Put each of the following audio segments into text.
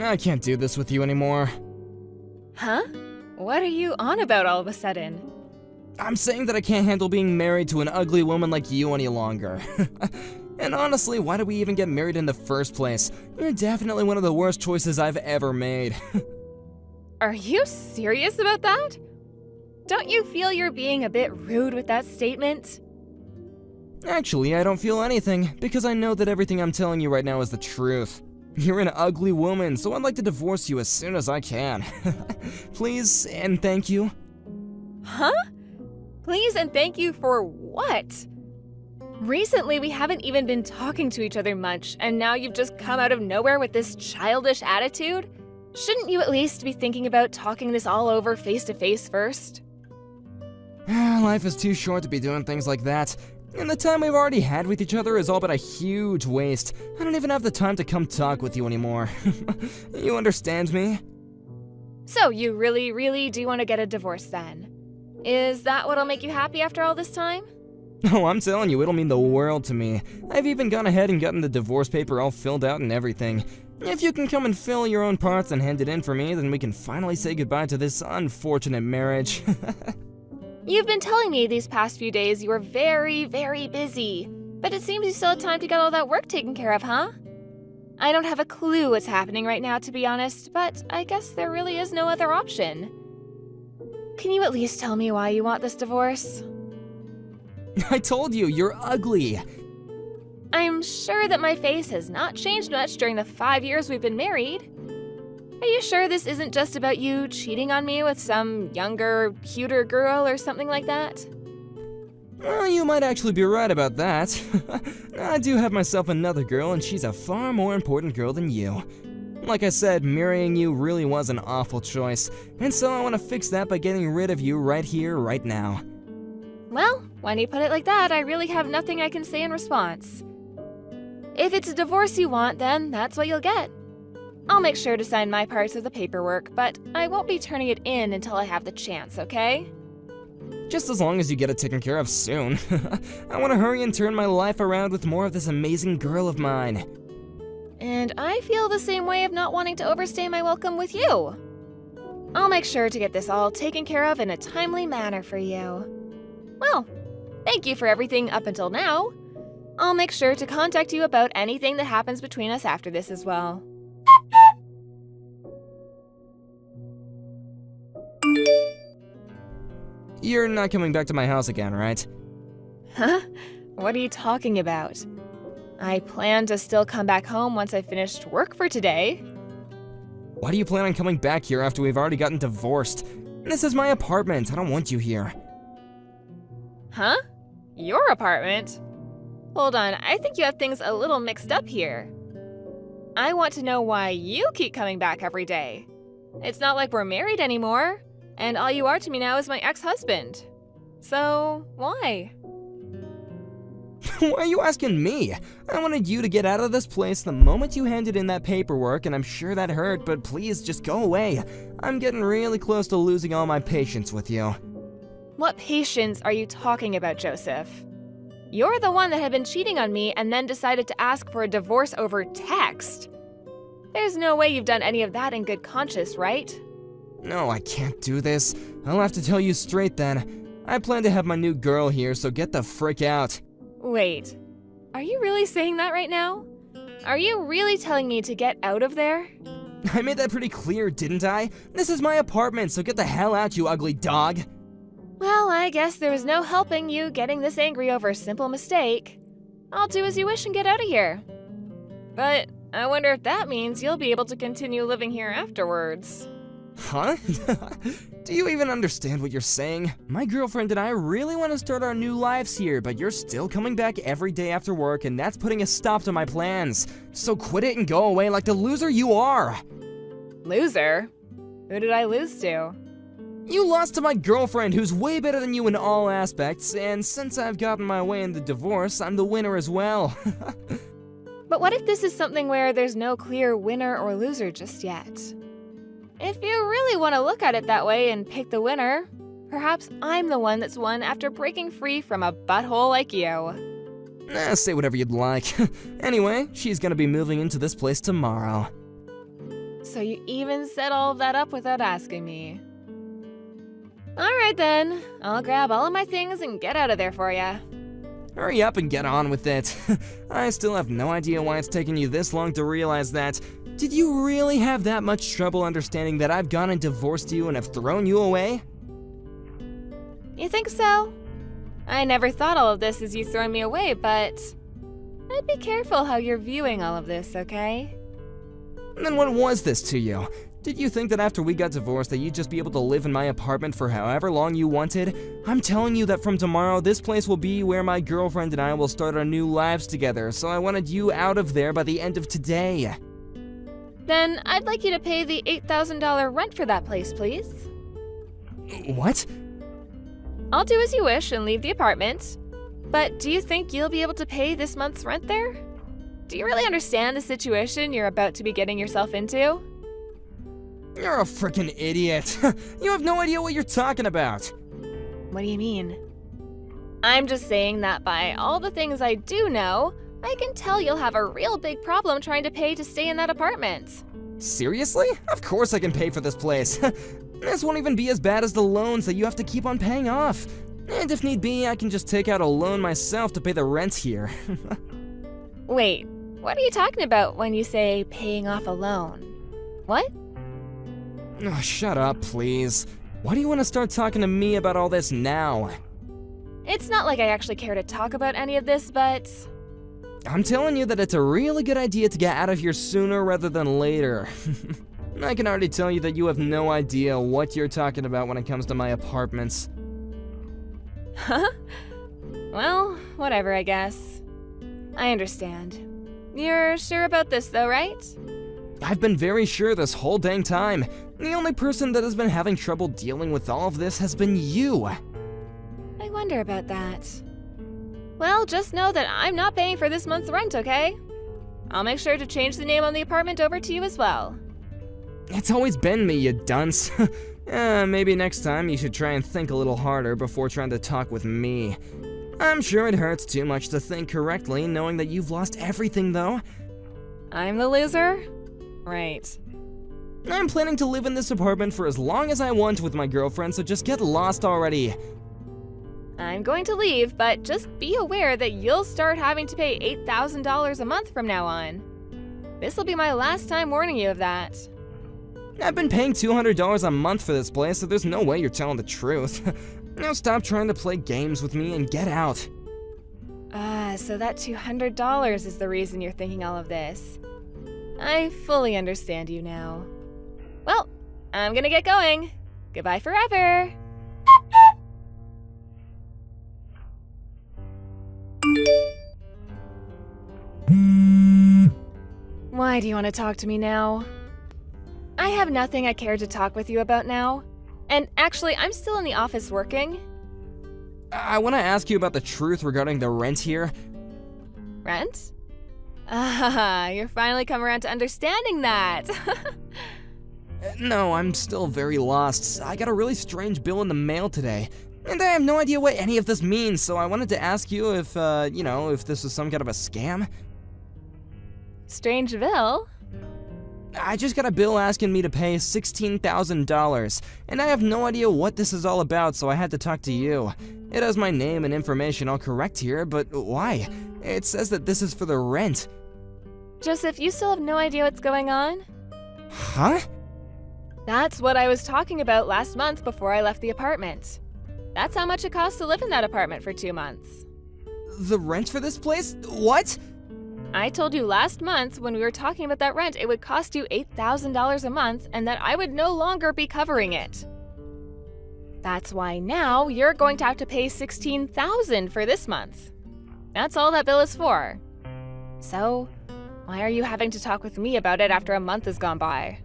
I can't do this with you anymore. Huh? What are you on about all of a sudden? I'm saying that I can't handle being married to an ugly woman like you any longer. And honestly, why did we even get married in the first place? You're definitely one of the worst choices I've ever made. Are you serious about that? Don't you feel you're being a bit rude with that statement? Actually, I don't feel anything, because I know that everything I'm telling you right now is the truth. You're an ugly woman, so I'd like to divorce you as soon as I can. Please and thank you. Huh? Please and thank you for what? Recently, we haven't even been talking to each other much, and now you've just come out of nowhere with this childish attitude? Shouldn't you at least be thinking about talking this all over face to face first? Life is too short to be doing things like that. And the time we've already had with each other is all but a huge waste. I don't even have the time to come talk with you anymore. You understand me? So you really do want to get a divorce then? Is that what'll make you happy after all this time? Oh, I'm telling you, it'll mean the world to me. I've even gone ahead and gotten the divorce paper all filled out and everything. If you can come and fill your own parts and hand it in for me, then we can finally say goodbye to this unfortunate marriage. You've been telling me these past few days you were very busy, but it seems you still have time to get all that work taken care of, huh? I don't have a clue what's happening right now, to be honest, but I guess there really is no other option. Can you at least tell me why you want this divorce? I told you, you're ugly. I'm sure that my face has not changed much during the 5 years we've been married. Are you sure this isn't just about you cheating on me with some younger, cuter girl or something like that? Well, you might actually be right about that. I do have myself another girl, and she's a far more important girl than you. Like I said, marrying you really was an awful choice, and so I want to fix that by getting rid of you right here, right now. Well, when you put it like that, I really have nothing I can say in response. If it's a divorce you want, then that's what you'll get. I'll make sure to sign my parts of the paperwork, but I won't be turning it in until I have the chance, okay? Just as long as you get it taken care of soon. I want to hurry and turn my life around with more of this amazing girl of mine. And I feel the same way of not wanting to overstay my welcome with you. I'll make sure to get this all taken care of in a timely manner for you. Well, thank you for everything up until now. I'll make sure to contact you about anything that happens between us after this as well. You're not coming back to my house again, right? Huh? What are you talking about? I plan to still come back home once I finished work for today. Why do you plan on coming back here after we've already gotten divorced? This is my apartment. I don't want you here. Huh? Your apartment? Hold on, I think you have things a little mixed up here. I want to know why you keep coming back every day. It's not like we're married anymore, and all you are to me now is my ex-husband. So, why? Why are you asking me? I wanted you to get out of this place the moment you handed in that paperwork, and I'm sure that hurt, but please just go away. I'm getting really close to losing all my patience with you. What patience are you talking about, Joseph? You're the one that had been cheating on me and then decided to ask for a divorce over text. There's no way you've done any of that in good conscience, right? No, I can't do this. I'll have to tell you straight then. I plan to have my new girl here, so get the frick out. Wait, are you really saying that right now? Are you really telling me to get out of there? I made that pretty clear, didn't I? This is my apartment, so get the hell out, you ugly dog. Well, I guess there was no helping you getting this angry over a simple mistake. I'll do as you wish and get out of here. But I wonder if that means you'll be able to continue living here afterwards. Huh? Do you even understand what you're saying? My girlfriend and I really want to start our new lives here, but you're still coming back every day after work, and that's putting a stop to my plans. So quit it and go away like the loser you are. Loser? Who did I lose to? You lost to my girlfriend, who's way better than you in all aspects, and since I've gotten my way in the divorce, I'm the winner as well. But what if this is something where there's no clear winner or loser just yet? If you really want to look at it that way and pick the winner, perhaps I'm the one that's won after breaking free from a butthole like you. Say whatever you'd like. Anyway, she's gonna be moving into this place tomorrow. So you even set all of that up without asking me. Alright then, I'll grab all of my things and get out of there for ya. Hurry up and get on with it. I still have no idea why it's taken you this long to realize that. Did you really have that much trouble understanding that I've gone and divorced you and have thrown you away? You think so? I never thought all of this as you throwing me away, but I'd be careful how you're viewing all of this, okay? Then what was this to you? Did you think that after we got divorced that you'd just be able to live in my apartment for however long you wanted? I'm telling you that from tomorrow, this place will be where my girlfriend and I will start our new lives together, so I wanted you out of there by the end of today. Then I'd like you to pay the $8,000 rent for that place, please. What? I'll do as you wish and leave the apartment. But do you think you'll be able to pay this month's rent there? Do you really understand the situation you're about to be getting yourself into? You're a freaking idiot. You have no idea what you're talking about. What do you mean? I'm just saying that by all the things I do know, I can tell you'll have a real big problem trying to pay to stay in that apartment. Seriously? Of course I can pay for this place. This won't even be as bad as the loans that you have to keep on paying off. And if need be, I can just take out a loan myself to pay the rent here. Wait, what are you talking about when you say paying off a loan? What? Oh, shut up, please. Why do you want to start talking to me about all this now? It's not like I actually care to talk about any of this, but I'm telling you that it's a really good idea to get out of here sooner rather than later. I can already tell you that you have no idea what you're talking about when it comes to my apartments. Huh? Well, whatever, I guess. I understand. You're sure about this though, right? I've been very sure this whole dang time. The only person that has been having trouble dealing with all of this has been you. I wonder about that. Well, just know that I'm not paying for this month's rent, okay? I'll make sure to change the name on the apartment over to you as well. It's always been me, you dunce. Maybe next time you should try and think a little harder before trying to talk with me. I'm sure it hurts too much to think correctly knowing that you've lost everything, though. I'm the loser? Right. I'm planning to live in this apartment for as long as I want with my girlfriend, so just get lost already. I'm going to leave, but just be aware that you'll start having to pay $8,000 a month from now on. This will be my last time warning you of that. I've been paying $200 a month for this place, so there's no way you're telling the truth. Now stop trying to play games with me and get out. So that $200 is the reason you're thinking all of this. I fully understand you now. Well, I'm gonna get going. Goodbye forever. Why do you want to talk to me now? I have nothing I care to talk with you about now. And actually, I'm still in the office working. I want to ask you about the truth regarding the rent here. Rent? Ah, you're finally come around to understanding that. No, I'm still very lost. I got a really strange bill in the mail today. And I have no idea what any of this means, so I wanted to ask you if, if this was some kind of a scam. Strange bill? I just got a bill asking me to pay $16,000, and I have no idea what this is all about, so I had to talk to you. It has my name and information all correct here, but why? It says that this is for the rent. Joseph, you still have no idea what's going on? Huh? That's what I was talking about last month before I left the apartment. That's how much it costs to live in that apartment for 2 months. The rent for this place? What? I told you last month when we were talking about that rent, it would cost you $8,000 a month and that I would no longer be covering it. That's why now you're going to have to pay $16,000 for this month. That's all that bill is for. So, why are you having to talk with me about it after a month has gone by?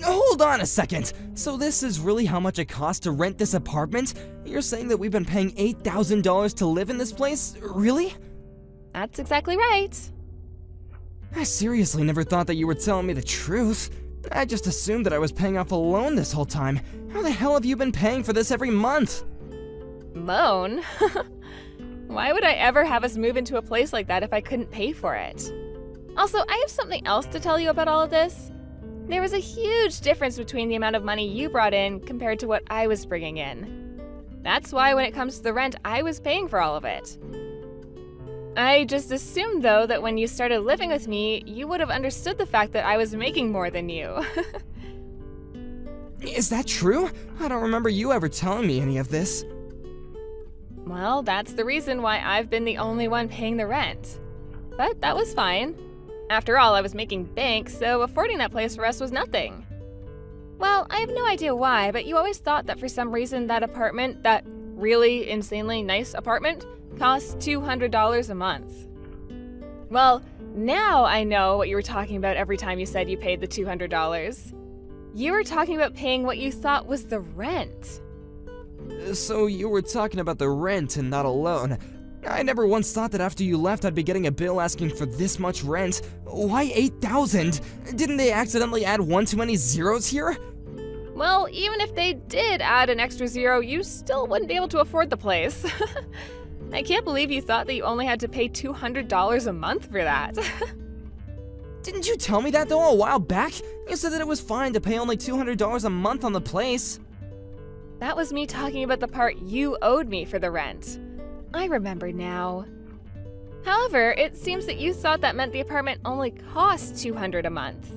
Hold on a second. So this is really how much it costs to rent this apartment? You're saying that we've been paying $8,000 to live in this place? Really? That's exactly right. I seriously never thought that you were telling me the truth. I just assumed that I was paying off a loan this whole time. How the hell have you been paying for this every month? Loan? Why would I ever have us move into a place like that if I couldn't pay for it? Also, I have something else to tell you about all of this. There was a huge difference between the amount of money you brought in compared to what I was bringing in. That's why when it comes to the rent, I was paying for all of it. I just assumed, though, that when you started living with me, you would have understood the fact that I was making more than you. Is that true? I don't remember you ever telling me any of this. Well, that's the reason why I've been the only one paying the rent. But that was fine. After all, I was making bank, so affording that place for us was nothing. Well, I have no idea why, but you always thought that for some reason that apartment, that really insanely nice apartment, cost $200 a month. Well, now I know what you were talking about every time you said you paid the $200. You were talking about paying what you thought was the rent. So you were talking about the rent and not a loan. I never once thought that after you left I'd be getting a bill asking for this much rent. Why $8,000? Didn't they accidentally add one too many zeros here? Well, even if they did add an extra zero, you still wouldn't be able to afford the place. I can't believe you thought that you only had to pay $200 a month for that. Didn't you tell me that though a while back? You said that it was fine to pay only $200 a month on the place. That was me talking about the part you owed me for the rent. I remember now. However, it seems that you thought that meant the apartment only cost $200 a month.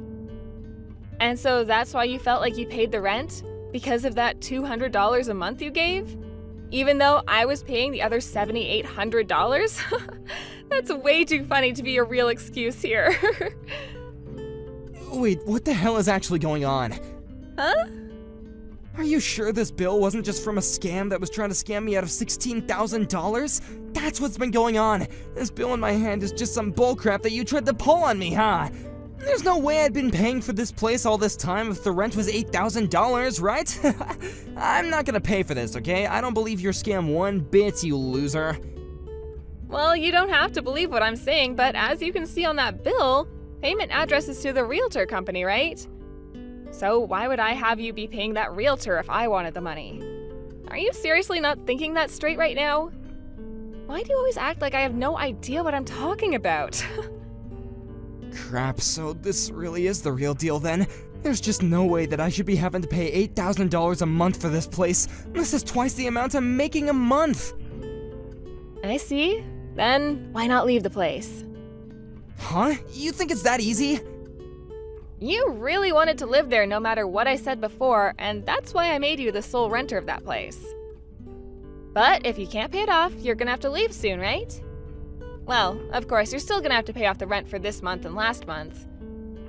And so that's why you felt like you paid the rent? Because of that $200 a month you gave? Even though I was paying the other $7,800? That's way too funny to be a real excuse here. Wait, what the hell is actually going on? Huh? Are you sure this bill wasn't just from a scam that was trying to scam me out of $16,000? That's what's been going on. This bill in my hand is just some bullcrap that you tried to pull on me, huh? There's no way I'd been paying for this place all this time if the rent was $8,000, right? I'm not gonna pay for this, okay? I don't believe your scam one bit, you loser. Well, you don't have to believe what I'm saying, but as you can see on that bill, payment address is to the realtor company, right? So why would I have you be paying that realtor if I wanted the money? Are you seriously not thinking that straight right now? Why do you always act like I have no idea what I'm talking about? Crap, so this really is the real deal then? There's just no way that I should be having to pay $8,000 a month for this place. This is twice the amount I'm making a month. I see. Then why not leave the place? Huh? You think it's that easy? You really wanted to live there no matter what I said before, and that's why I made you the sole renter of that place. But if you can't pay it off, you're gonna have to leave soon, right? Well, of course, you're still gonna have to pay off the rent for this month and last month.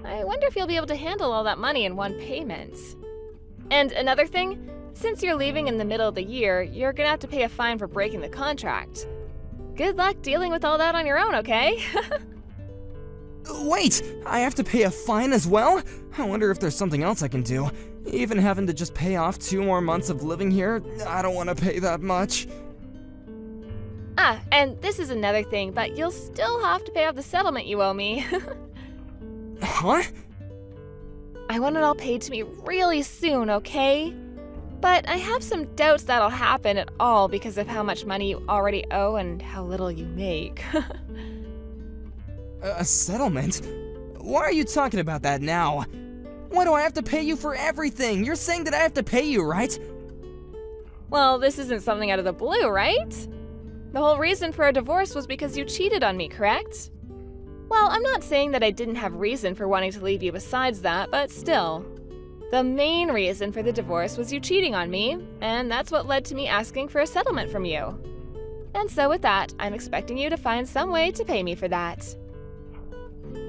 I wonder if you'll be able to handle all that money in one payment. And another thing, since you're leaving in the middle of the year, you're gonna have to pay a fine for breaking the contract. Good luck dealing with all that on your own, okay? Wait, I have to pay a fine as well? I wonder if there's something else I can do. Even having to just pay off 2 more months of living here, I don't want to pay that much. Ah, and this is another thing, but you'll still have to pay off the settlement you owe me. Huh? I want it all paid to me really soon, okay? But I have some doubts that'll happen at all because of how much money you already owe and how little you make. A settlement? Why are you talking about that now? Why do I have to pay you for everything? You're saying that I have to pay you, right? Well, this isn't something out of the blue, right? The whole reason for our divorce was because you cheated on me, correct? Well, I'm not saying that I didn't have reason for wanting to leave you besides that, but still. The main reason for the divorce was you cheating on me, and that's what led to me asking for a settlement from you. And so with that, I'm expecting you to find some way to pay me for that.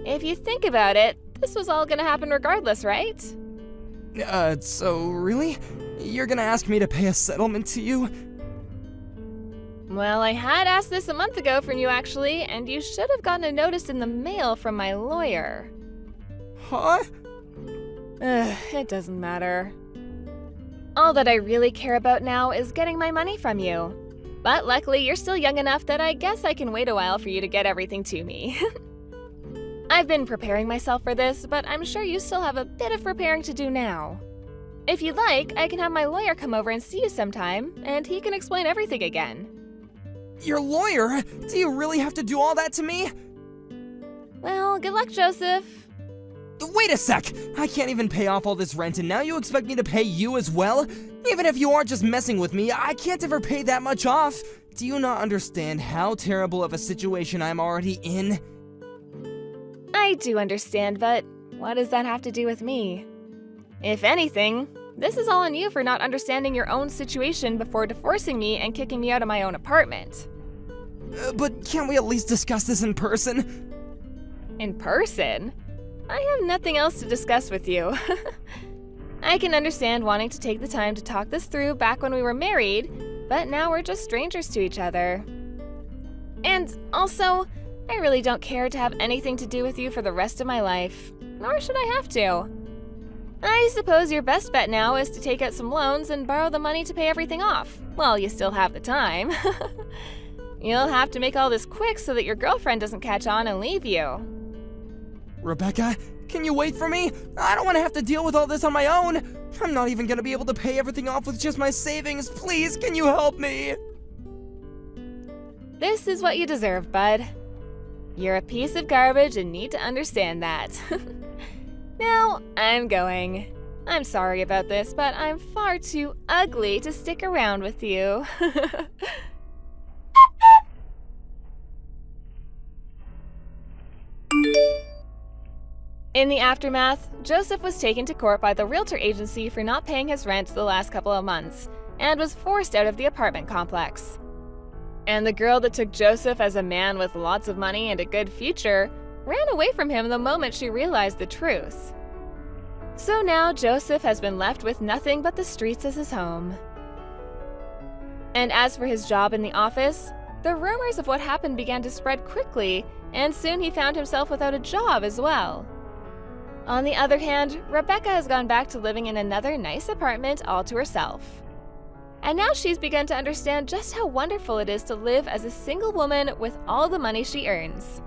If you think about it, this was all gonna happen regardless, right? So really? You're gonna ask me to pay a settlement to you? Well, I had asked this a month ago from you actually, and you should have gotten a notice in the mail from my lawyer. Huh? It doesn't matter. All that I really care about now is getting my money from you. But luckily, you're still young enough that I guess I can wait a while for you to get everything to me. I've been preparing myself for this, but I'm sure you still have a bit of preparing to do now. If you'd like, I can have my lawyer come over and see you sometime, and he can explain everything again. Your lawyer? Do you really have to do all that to me? Well, good luck, Joseph. Wait a sec! I can't even pay off all this rent and now you expect me to pay you as well? Even if you are just messing with me, I can't ever pay that much off! Do you not understand how terrible of a situation I'm already in? I do understand, but what does that have to do with me? If anything, this is all on you for not understanding your own situation before divorcing me and kicking me out of my own apartment. But can't we at least discuss this in person? In person? I have nothing else to discuss with you. I can understand wanting to take the time to talk this through back when we were married, but now we're just strangers to each other. And also, I really don't care to have anything to do with you for the rest of my life, nor should I have to. I suppose your best bet now is to take out some loans and borrow the money to pay everything off, while you still have the time. You'll have to make all this quick so that your girlfriend doesn't catch on and leave you. Rebecca, can you wait for me? I don't want to have to deal with all this on my own. I'm not even going to be able to pay everything off with just my savings. Please, can you help me? This is what you deserve, bud. You're a piece of garbage and need to understand that. Now, I'm going. I'm sorry about this, but I'm far too ugly to stick around with you. In the aftermath, Joseph was taken to court by the realtor agency for not paying his rent the last couple of months, and was forced out of the apartment complex. And the girl that took Joseph as a man with lots of money and a good future ran away from him the moment she realized the truth. So now Joseph has been left with nothing but the streets as his home. And as for his job in the office, the rumors of what happened began to spread quickly, and soon he found himself without a job as well. On the other hand, Rebecca has gone back to living in another nice apartment all to herself. And now she's begun to understand just how wonderful it is to live as a single woman with all the money she earns.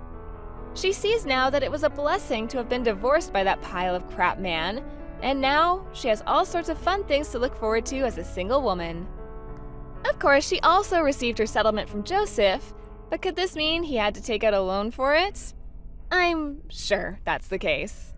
She sees now that it was a blessing to have been divorced by that pile of crap man, and now she has all sorts of fun things to look forward to as a single woman. Of course, she also received her settlement from Joseph, but could this mean he had to take out a loan for it? I'm sure that's the case.